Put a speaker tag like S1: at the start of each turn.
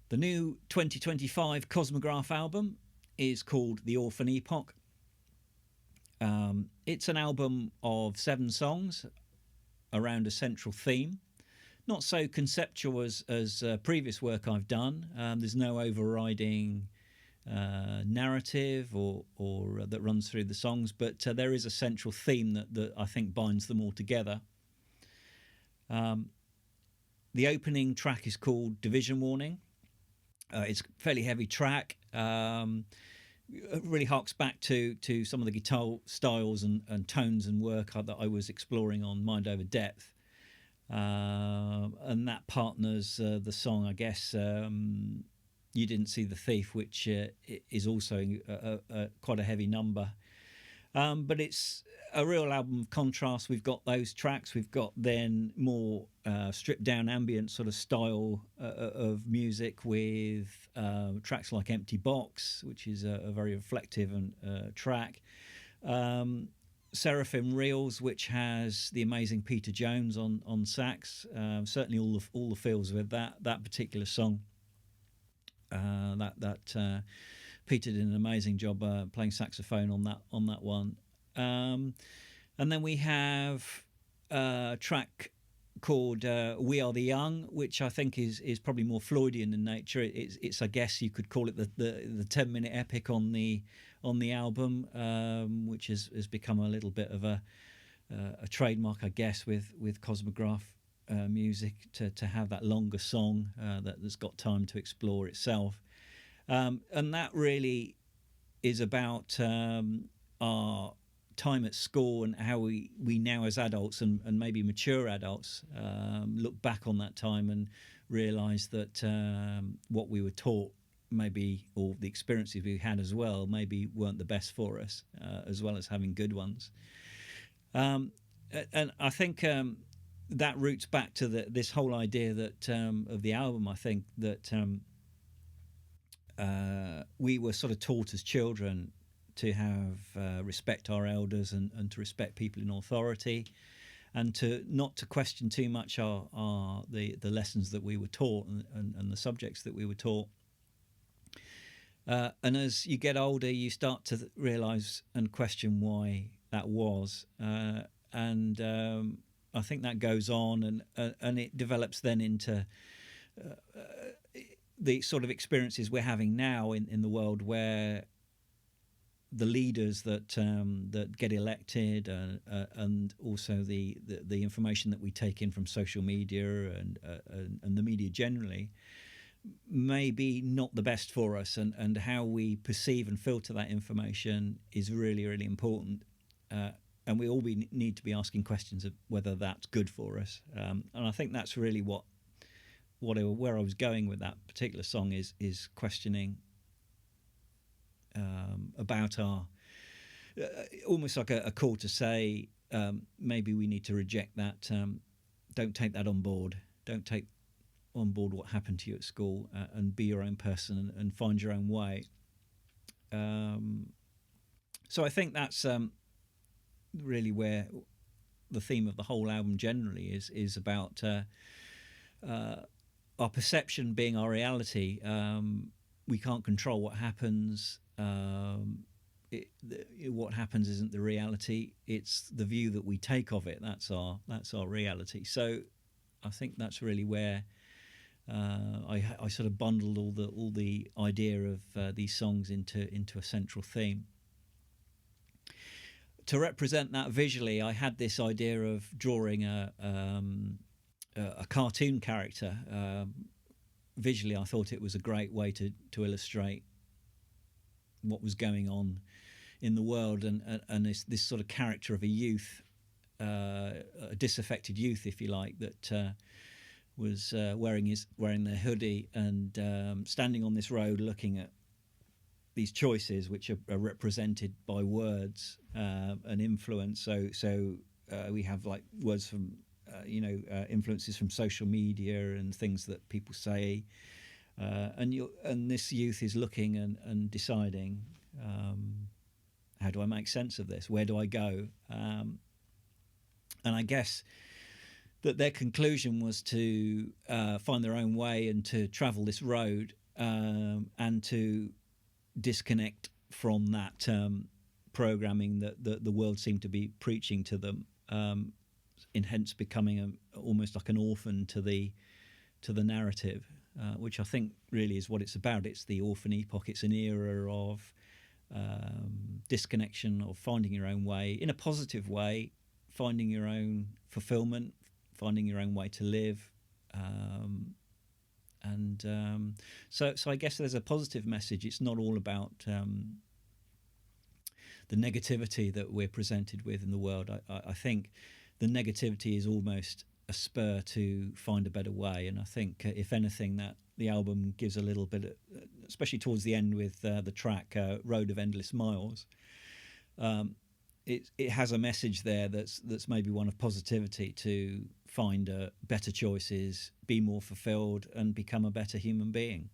S1: The new 2025 Cosmograf album is called The Orphan Epoch. It's an album of 7 songs around a central theme. Not so conceptual as previous work I've done. There's no overriding narrative or that runs through the songs, but there is a central theme that I think binds them all together. The opening track is called Division Warning. It's a fairly heavy track. It really harks back to some of the guitar styles and tones and work that I was exploring on Mind Over Depth. And that partners the song, I guess, You Didn't See the Thief, which is also quite a heavy number. But it's a real album of contrast. We've got those tracks. We've got then more stripped down ambient sort of style of music with tracks like Empty Box, which is a very reflective track. Seraphim Reels, which has the amazing Peter Jones on sax. Certainly all the feels with that particular song. Peter did an amazing job playing saxophone on that one. And then we have a track called We Are the Young, which I think is probably more Floydian in nature. It's I guess you could call it the 10-minute epic on the album, which has become a little bit of a trademark, I guess, with Cosmograf music to have that longer song that's got time to explore itself. And that really is about our time at school and how we now as adults and maybe mature adults look back on that time and realise that what we were taught maybe, or the experiences we had as well, maybe weren't the best for us, as well as having good ones. And I think that roots back to this whole idea that of the album. I think that we were sort of taught as children to have respect our elders and to respect people in authority, and to not to question too much the lessons that we were taught and the subjects that we were taught. And as you get older, you start to realise and question why that was, and I think that goes on and it develops then into the sort of experiences we're having now in the world, where the leaders that get elected and also the information that we take in from social media and the media generally may be not the best for us, and how we perceive and filter that information is really, really important. And we all need to be asking questions of whether that's good for us. And I think that's really where I was going with that particular song is questioning about our almost like a call to say maybe we need to reject that. Don't take that on board. Don't take on board what happened to you at school, and be your own person and find your own way. So I think that's really where the theme of the whole album generally is about our perception being our reality. We can't control what happens. What happens isn't the reality. It's the view that we take of it. That's our reality. So I think that's really where I sort of bundled all the idea of these songs into a central theme. To represent that visually, I had this idea of drawing a cartoon character. Visually, I thought it was a great way to illustrate what was going on in the world, and this sort of character of a youth, a disaffected youth, if you like, that was wearing their hoodie and standing on this road, looking at these choices, which are represented by words and influence. So we have like words from influences from social media and things that people say, and this youth is looking and deciding, how do I make sense of this? Where do I go? And I guess that their conclusion was to find their own way and to travel this road, and to disconnect from that programming that the world seemed to be preaching to them, in hence becoming almost like an orphan to the narrative, which I think really is what it's about. It's the Orphan Epoch. It's an era of disconnection, of finding your own way in a positive way, finding your own fulfillment, finding your own way to live. So I guess there's a positive message. It's not all about the negativity that we're presented with in the world. I think the negativity is almost a spur to find a better way. And I think, if anything, that the album gives a little bit, especially towards the end with the track "Road of Endless Miles." It has a message there that's maybe one of positivity, to find better choices, be more fulfilled, and become a better human being.